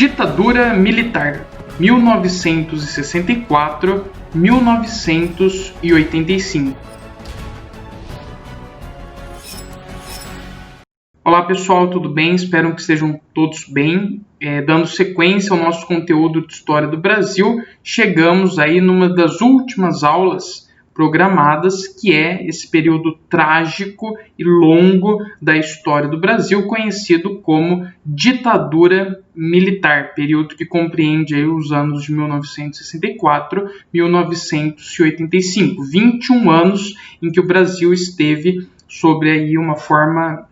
Ditadura militar, 1964-1985. Olá pessoal, tudo bem? Espero que estejam todos bem. Dando sequência ao nosso conteúdo de História do Brasil, chegamos aí numa das últimas aulas programadas, que é esse período trágico e longo da história do Brasil, conhecido como ditadura militar, período que compreende aí os anos de 1964 a 1985, 21 anos em que o Brasil esteve sobre aí uma forma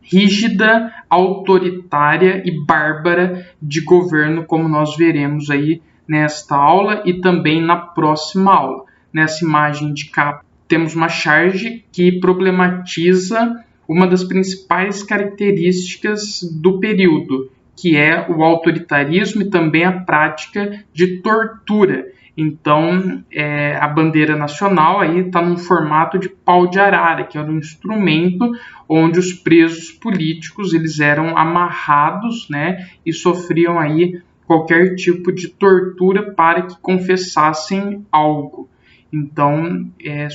rígida, autoritária e bárbara de governo, como nós veremos aí nesta aula e também na próxima aula. Nessa imagem de cá temos uma charge que problematiza uma das principais características do período, que é o autoritarismo e também a prática de tortura. Então, a bandeira nacional aí está num formato de pau de arara, que era um instrumento onde os presos políticos eles eram amarrados, né, e sofriam aí qualquer tipo de tortura para que confessassem algo. Então,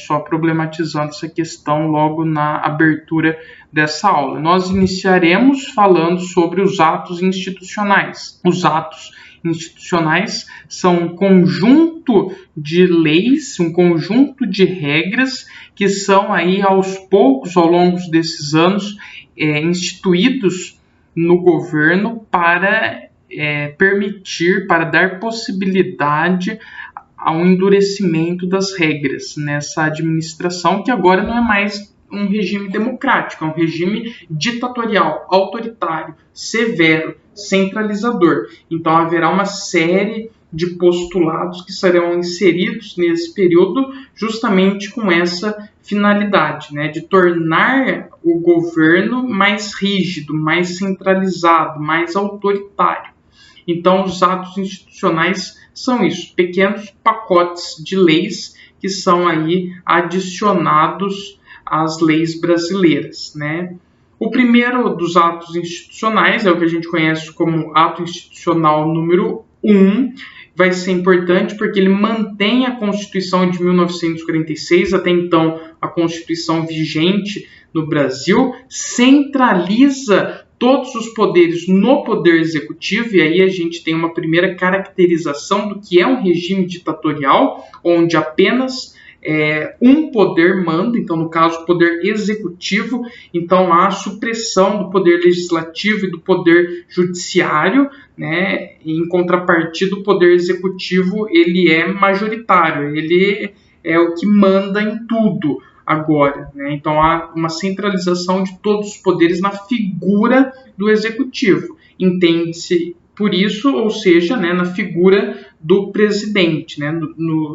só problematizando essa questão logo na abertura dessa aula. Nós iniciaremos falando sobre os atos institucionais. Os atos institucionais são um conjunto de leis, um conjunto de regras que são aí aos poucos, ao longo desses anos, instituídos no governo para permitir, para dar possibilidade ao endurecimento das regras nessa administração, que agora não é mais um regime democrático, é um regime ditatorial, autoritário, severo, centralizador. Então haverá uma série de postulados que serão inseridos nesse período justamente com essa finalidade, né, de tornar o governo mais rígido, mais centralizado, mais autoritário. Então os atos institucionais são isso, pequenos pacotes de leis que são aí adicionados às leis brasileiras, né? O primeiro dos atos institucionais é o que a gente conhece como ato institucional número 1, vai ser importante porque ele mantém a Constituição de 1946, até então a Constituição vigente no Brasil, centraliza todos os poderes no poder executivo, e aí a gente tem uma primeira caracterização do que é um regime ditatorial, onde apenas um poder manda, então no caso o poder executivo, então há a supressão do poder legislativo e do poder judiciário, né? Em contrapartida o poder executivo ele é majoritário, ele é o que manda em tudo agora, né? Então há uma centralização de todos os poderes na figura do executivo, entende-se por isso, ou seja, né, na figura do presidente, né,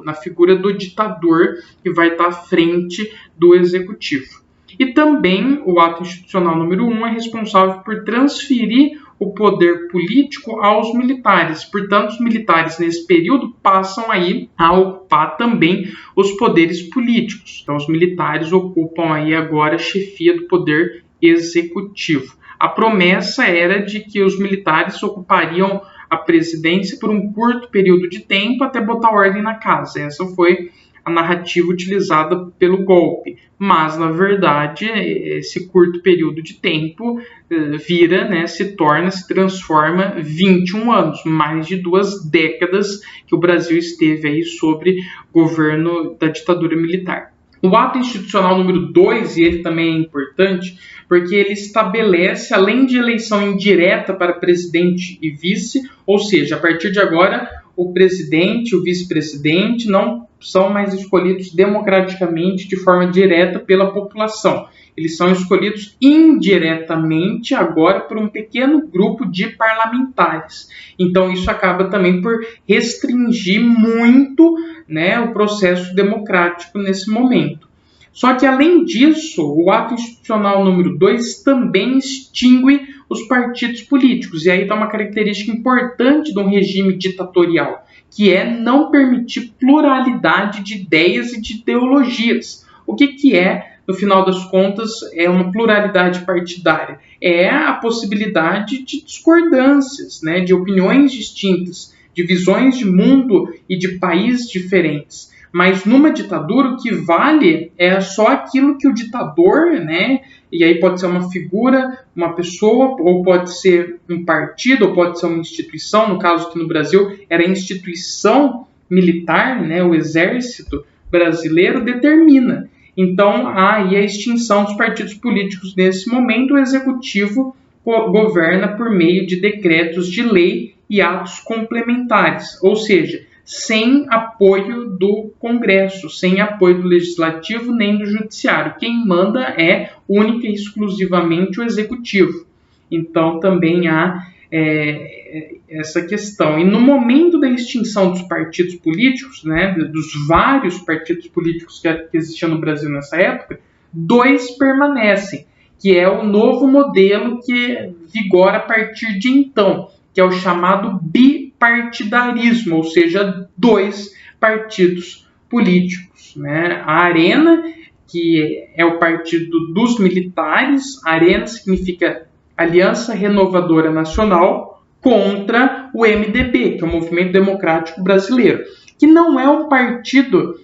na figura do ditador que vai estar à frente do executivo. E também o ato institucional número 1 é responsável por transferir o poder político aos militares. Portanto, os militares nesse período passam aí a ocupar também os poderes políticos. Então, os militares ocupam aí agora a chefia do poder executivo. A promessa era de que os militares ocupariam a presidência por um curto período de tempo até botar ordem na casa. Essa foi a narrativa utilizada pelo golpe. Mas, na verdade, esse curto período de tempo vira, né, se transforma 21 anos, mais de 2 décadas que o Brasil esteve aí sobre governo da ditadura militar. O ato institucional número 2, e ele também é importante, porque ele estabelece, além de eleição indireta para presidente e vice, ou seja, a partir de agora, o presidente e o vice-presidente não são mais escolhidos democraticamente de forma direta pela população. Eles são escolhidos indiretamente agora por um pequeno grupo de parlamentares. Então isso acaba também por restringir muito, né, o processo democrático nesse momento. Só que, além disso, o ato institucional número 2 também extingue os partidos políticos. E aí está uma característica importante de um regime ditatorial, que é não permitir pluralidade de ideias e de ideologias. O que é no final das contas, é uma pluralidade partidária? É a possibilidade de discordâncias, né, de opiniões distintas, de visões de mundo e de países diferentes. Mas numa ditadura o que vale é só aquilo que o ditador, né, e aí pode ser uma figura, uma pessoa, ou pode ser um partido, ou pode ser uma instituição, no caso aqui no Brasil era a instituição militar, né, o exército brasileiro determina. Então há aí a extinção dos partidos políticos nesse momento, o executivo governa por meio de decretos de lei e atos complementares, ou seja, sem apoio do Congresso, sem apoio do Legislativo nem do Judiciário. Quem manda é única e exclusivamente o Executivo. Então também há essa questão. E no momento da extinção dos partidos políticos, né, dos vários partidos políticos que existiam no Brasil nessa época, 2 permanecem, que é o novo modelo que vigora a partir de então, que é o chamado bipartidarismo, ou seja, 2 partidos políticos, né? A Arena, que é o partido dos militares, a Arena significa Aliança Renovadora Nacional, contra o MDB, que é o Movimento Democrático Brasileiro, que não é um partido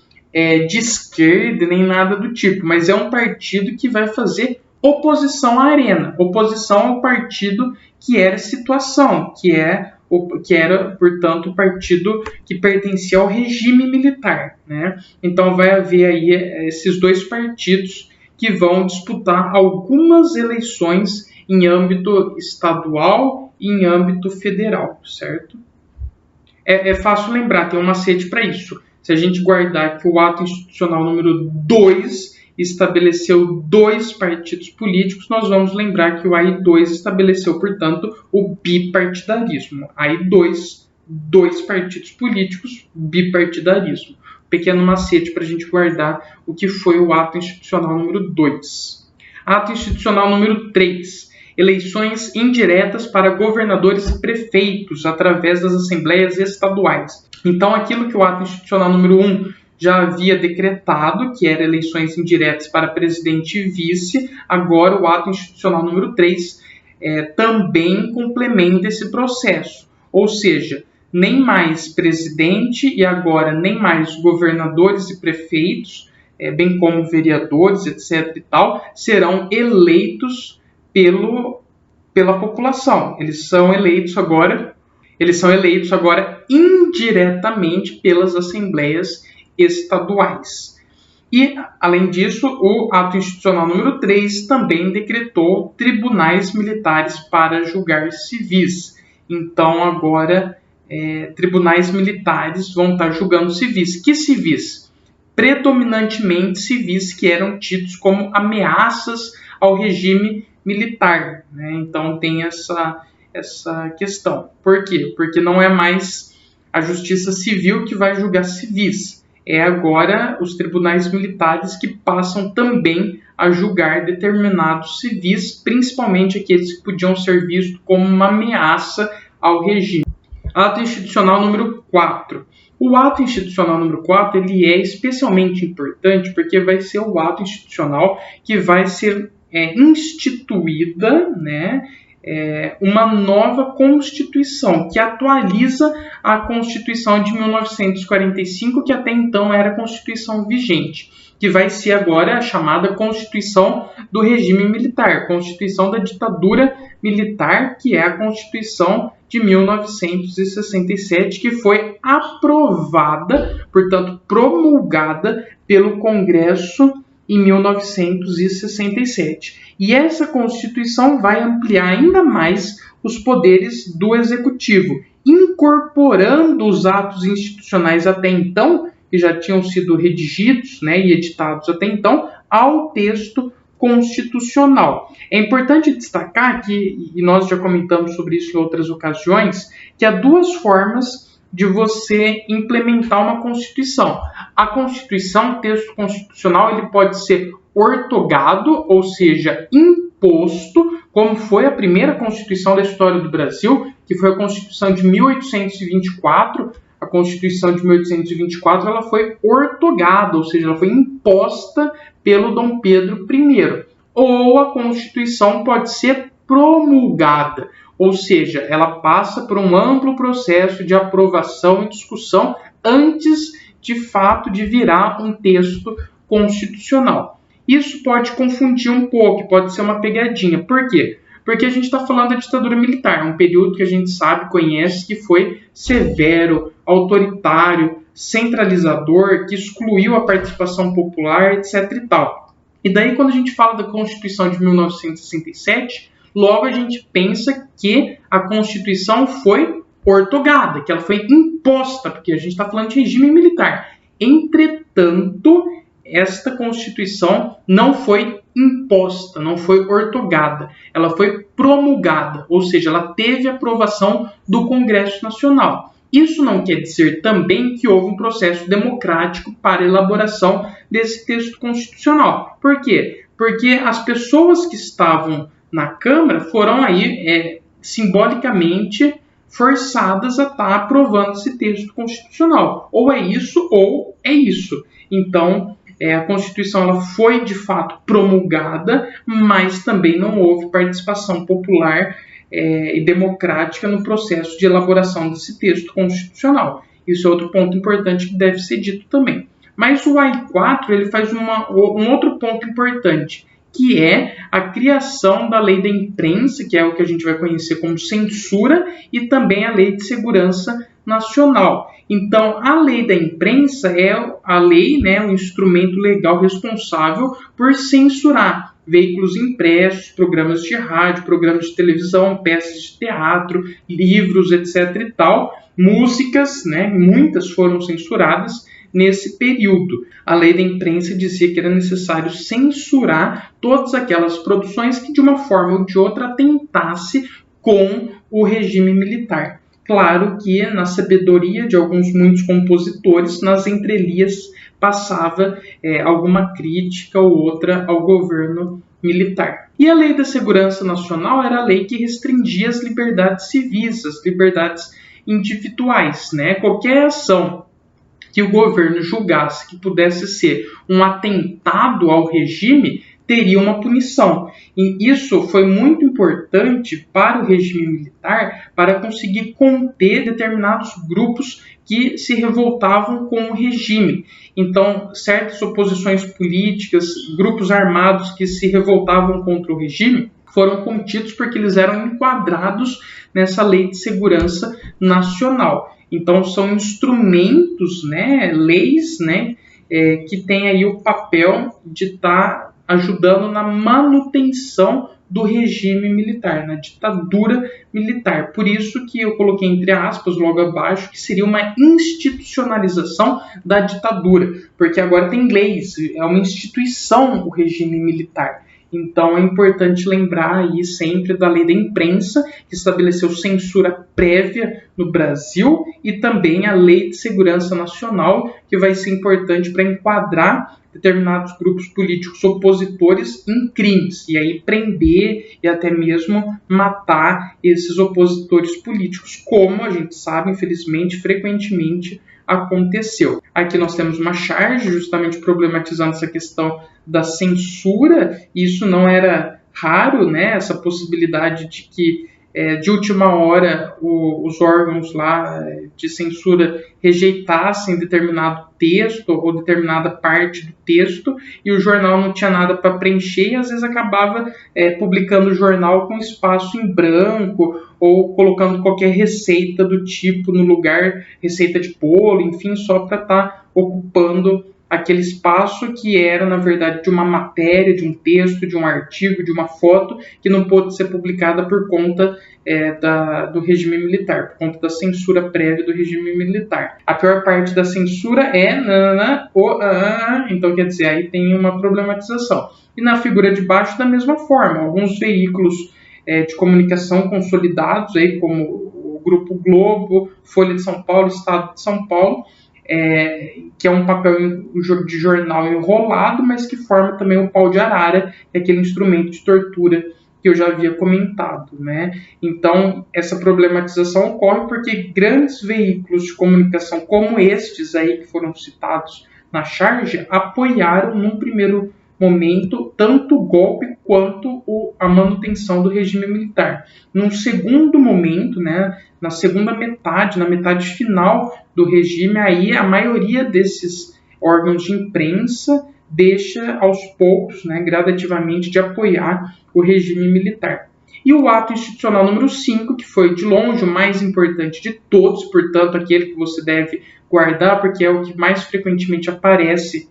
de esquerda nem nada do tipo, mas é um partido que vai fazer oposição à Arena, oposição ao partido que era situação, que era, portanto, o partido que pertencia ao regime militar, né? Então vai haver aí esses 2 partidos que vão disputar algumas eleições em âmbito estadual e em âmbito federal, certo? É fácil lembrar, tem um macete para isso. Se a gente guardar que o ato institucional número 2 estabeleceu 2 partidos políticos, nós vamos lembrar que o AI2 estabeleceu, portanto, o bipartidarismo. AI2, 2 partidos políticos, bipartidarismo. Pequeno macete para a gente guardar o que foi o ato institucional número 2. Ato institucional número 3. Eleições indiretas para governadores e prefeitos através das assembleias estaduais. Então, aquilo que o ato institucional número 1 já havia decretado, que era eleições indiretas para presidente e vice, agora o ato institucional número 3 também complementa esse processo. Ou seja, nem mais presidente e agora nem mais governadores e prefeitos, bem como vereadores, etc. e tal, serão eleitos pela população. Eles são eleitos agora indiretamente pelas assembleias estaduais. E, além disso, o ato institucional número 3 também decretou tribunais militares para julgar civis. Então, agora, tribunais militares vão estar julgando civis. Que civis? Predominantemente civis que eram tidos como ameaças ao regime militar, né? Então, tem essa questão. Por quê? Porque não é mais a justiça civil que vai julgar civis. É agora os tribunais militares que passam também a julgar determinados civis, principalmente aqueles que podiam ser vistos como uma ameaça ao regime. Ato institucional número 4. O ato institucional número 4 ele é especialmente importante porque vai ser o ato institucional que vai ser instituída, né, uma nova Constituição, que atualiza a Constituição de 1945, que até então era a Constituição vigente, que vai ser agora a chamada Constituição do Regime Militar, Constituição da Ditadura Militar, que é a Constituição de 1967, que foi aprovada, portanto promulgada pelo Congresso em 1967. E essa Constituição vai ampliar ainda mais os poderes do Executivo, incorporando os atos institucionais até então, que já tinham sido redigidos, né, e editados até então, ao texto constitucional. É importante destacar que, e nós já comentamos sobre isso em outras ocasiões, que há 2 formas de você implementar uma Constituição. A Constituição, o texto constitucional, ele pode ser ortogado, ou seja, imposto, como foi a primeira Constituição da história do Brasil, que foi a Constituição de 1824, a Constituição de 1824 ela foi ortogada, ou seja, ela foi imposta pelo Dom Pedro I. Ou a Constituição pode ser promulgada, ou seja, ela passa por um amplo processo de aprovação e discussão antes, de fato, de virar um texto constitucional. Isso pode confundir um pouco, pode ser uma pegadinha. Por quê? Porque a gente está falando da ditadura militar, um período que a gente sabe, conhece, que foi severo, autoritário, centralizador, que excluiu a participação popular, etc. e tal. E daí, quando a gente fala da Constituição de 1967, logo a gente pensa que a Constituição foi ortogada, que ela foi imposta, porque a gente está falando de regime militar. Entretanto, esta Constituição não foi imposta, não foi ortogada, ela foi promulgada, ou seja, ela teve aprovação do Congresso Nacional. Isso não quer dizer também que houve um processo democrático para a elaboração desse texto constitucional. Por quê? Porque as pessoas que estavam na Câmara foram aí simbolicamente forçadas a estar aprovando esse texto constitucional. Ou é isso, ou é isso. Então, a Constituição ela foi, de fato, promulgada, mas também não houve participação popular e democrática no processo de elaboração desse texto constitucional. Isso é outro ponto importante que deve ser dito também. Mas o AI-4 ele faz um outro ponto importante, que é a criação da lei da imprensa, que é o que a gente vai conhecer como censura, e também a lei de segurança nacional. Então, a lei da imprensa é a lei, o instrumento legal responsável por censurar veículos impressos, programas de rádio, programas de televisão, peças de teatro, livros, etc. e tal. Músicas, muitas foram censuradas nesse período. A lei da imprensa dizia que era necessário censurar todas aquelas produções que, de uma forma ou de outra, atentasse com o regime militar. Claro que, na sabedoria de muitos compositores, nas entrelinhas passava alguma crítica ou outra ao governo militar. E a Lei da Segurança Nacional era a lei que restringia as liberdades civis, as liberdades individuais. Qualquer ação que o governo julgasse que pudesse ser um atentado ao regime, teria uma punição. E isso foi muito importante para o regime militar para conseguir conter determinados grupos que se revoltavam com o regime. Então, certas oposições políticas, grupos armados que se revoltavam contra o regime, foram contidos porque eles eram enquadrados nessa Lei de Segurança Nacional. Então, são instrumentos, leis, que têm aí o papel de estar ajudando na manutenção do regime militar, na ditadura militar. Por isso que eu coloquei entre aspas logo abaixo que seria uma institucionalização da ditadura, porque agora tem leis, é uma instituição o regime militar. Então é importante lembrar aí sempre da lei da imprensa, que estabeleceu censura prévia no Brasil, e também a lei de segurança nacional, que vai ser importante para enquadrar determinados grupos políticos opositores em crimes, e aí prender e até mesmo matar esses opositores políticos, como a gente sabe, infelizmente, frequentemente aconteceu. Aqui nós temos uma charge justamente problematizando essa questão da censura. Isso não era raro, essa possibilidade de que de última hora os órgãos lá de censura rejeitassem determinado texto ou determinada parte do texto e o jornal não tinha nada para preencher e às vezes acabava publicando o jornal com espaço em branco ou colocando qualquer receita do tipo no lugar, receita de bolo, enfim, só para estar ocupando aquele espaço que era, na verdade, de uma matéria, de um texto, de um artigo, de uma foto, que não pôde ser publicada por conta do regime militar, por conta da censura prévia do regime militar. A pior parte da censura é então quer dizer, aí tem uma problematização. E na figura de baixo, da mesma forma, alguns veículos de comunicação consolidados, aí, como o Grupo Globo, Folha de São Paulo, Estado de São Paulo, que é um papel de jornal enrolado, mas que forma também o pau de arara, que é aquele instrumento de tortura que eu já havia comentado, né? Então, essa problematização ocorre porque grandes veículos de comunicação como estes aí que foram citados na charge apoiaram, num primeiro momento, tanto o golpe quanto a manutenção do regime militar. Num segundo momento, né, na segunda metade, na metade final do regime, aí a maioria desses órgãos de imprensa deixa aos poucos, né, gradativamente, de apoiar o regime militar. E o ato institucional número 5, que foi de longe o mais importante de todos, portanto, aquele que você deve guardar, porque é o que mais frequentemente aparece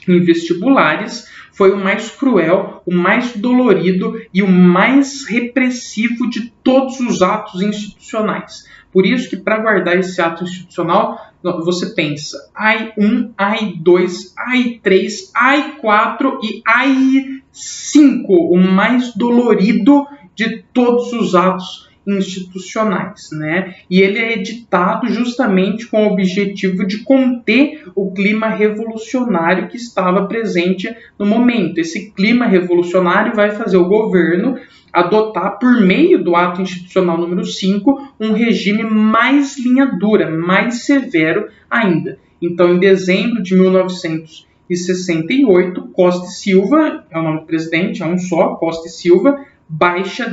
em vestibulares, foi o mais cruel, o mais dolorido e o mais repressivo de todos os atos institucionais. Por isso que, para guardar esse ato institucional, você pensa AI-1, AI-2, AI-3, AI-4 e AI-5, o mais dolorido de todos os atos institucionais, né? E ele é editado justamente com o objetivo de conter o clima revolucionário que estava presente no momento. Esse clima revolucionário vai fazer o governo adotar, por meio do ato institucional número 5, um regime mais linha dura, mais severo ainda. Então, em dezembro de 1968, Costa e Silva, é o nome do presidente, é um só, Costa e Silva,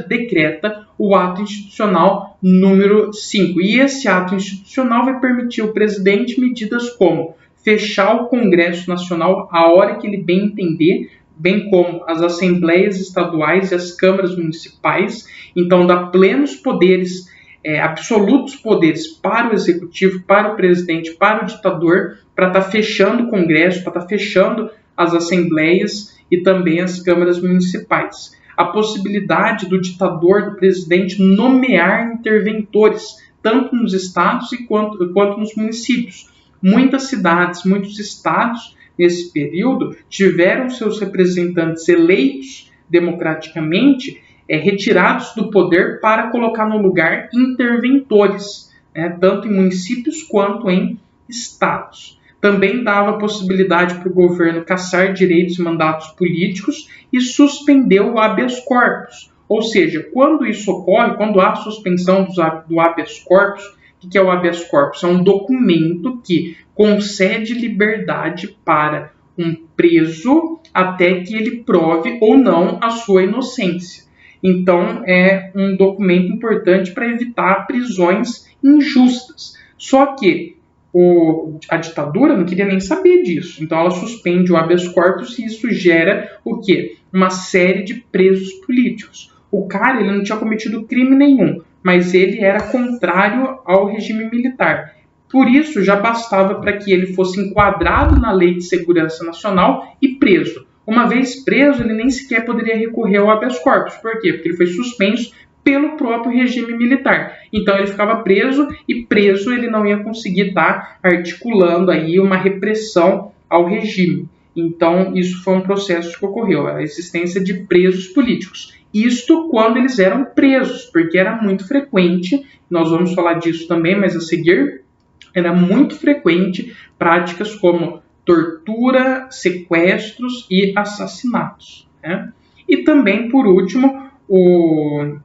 decreta o ato institucional número 5. E esse ato institucional vai permitir ao presidente medidas como fechar o Congresso Nacional a hora que ele bem entender, bem como as assembleias estaduais e as câmaras municipais. Então, dá plenos poderes, absolutos poderes para o executivo, para o presidente, para o ditador, para estar fechando o Congresso, para estar fechando as assembleias e também as câmaras municipais. A possibilidade do ditador, do presidente, nomear interventores, tanto nos estados quanto nos municípios. Muitas cidades, muitos estados, nesse período, tiveram seus representantes eleitos democraticamente, retirados do poder para colocar no lugar interventores, tanto em municípios quanto em estados. Também dava a possibilidade para o governo cassar direitos e mandatos políticos e suspender o habeas corpus. Ou seja, quando isso ocorre, quando há suspensão do habeas corpus, o que é o habeas corpus? É um documento que concede liberdade para um preso até que ele prove ou não a sua inocência. Então, é um documento importante para evitar prisões injustas. Só que a ditadura não queria nem saber disso. Então ela suspende o habeas corpus e isso gera o quê? Uma série de presos políticos. O cara ele não tinha cometido crime nenhum, mas ele era contrário ao regime militar. Por isso já bastava para que ele fosse enquadrado na Lei de Segurança Nacional e preso. Uma vez preso, ele nem sequer poderia recorrer ao habeas corpus. Por quê? Porque ele foi suspenso pelo próprio regime militar. Então ele ficava preso e preso ele não ia conseguir estar articulando aí uma repressão ao regime. Então isso foi um processo que ocorreu, a existência de presos políticos. Isto quando eles eram presos, porque era muito frequente, nós vamos falar disso também, mas a seguir, era muito frequente práticas como tortura, sequestros e assassinatos, né? E também, por último, o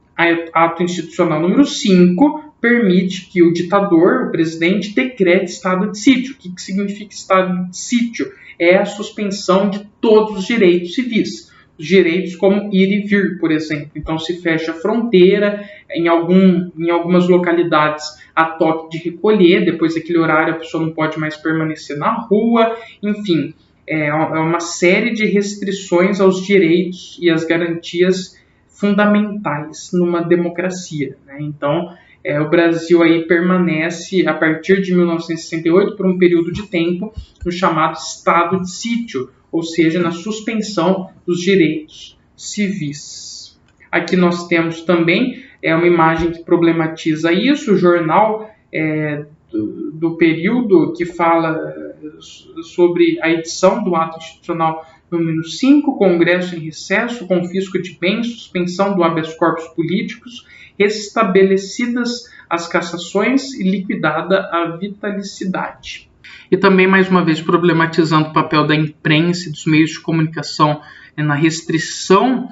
ato institucional número 5 permite que o ditador, o presidente, decrete estado de sítio. O que significa estado de sítio? É a suspensão de todos os direitos civis. Os direitos como ir e vir, por exemplo. Então se fecha a fronteira, em algumas localidades há toque de recolher, depois daquele horário a pessoa não pode mais permanecer na rua, enfim, é uma série de restrições aos direitos e às garantias fundamentais numa democracia, né? Então, o Brasil aí permanece, a partir de 1968, por um período de tempo, no chamado estado de sítio, ou seja, na suspensão dos direitos civis. Aqui nós temos também uma imagem que problematiza isso, o jornal do período que fala sobre a edição do ato institucional número 5, Congresso em recesso, confisco de bens, suspensão do habeas corpus políticos, restabelecidas as cassações e liquidada a vitalicidade. E também, mais uma vez, problematizando o papel da imprensa e dos meios de comunicação na restrição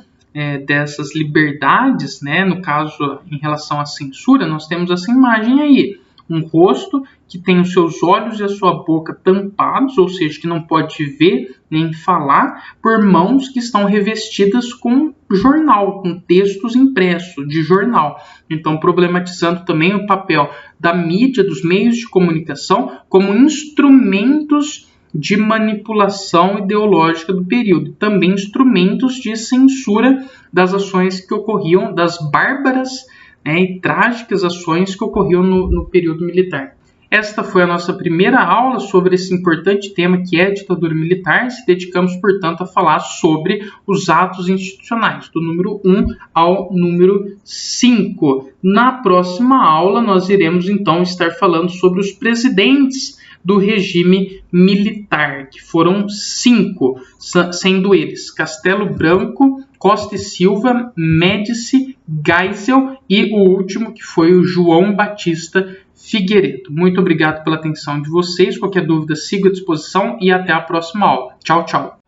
dessas liberdades, né? No caso, em relação à censura, nós temos essa imagem aí. Um rosto que tem os seus olhos e a sua boca tampados, ou seja, que não pode ver nem falar, por mãos que estão revestidas com jornal, com textos impressos de jornal. Então, problematizando também o papel da mídia, dos meios de comunicação, como instrumentos de manipulação ideológica do período, também instrumentos de censura das ações que ocorriam, das bárbaras e trágicas ações que ocorriam no período militar. Esta foi a nossa primeira aula sobre esse importante tema que é a ditadura militar. Se dedicamos, portanto, a falar sobre os atos institucionais, do número 1 ao número 5. Na próxima aula, nós iremos, então, estar falando sobre os presidentes do regime militar, que foram 5, sendo eles Castelo Branco, Costa e Silva, Médici, Geisel e o último, que foi o João Batista Figueiredo. Muito obrigado pela atenção de vocês. Qualquer dúvida, siga à disposição e até a próxima aula. Tchau, tchau.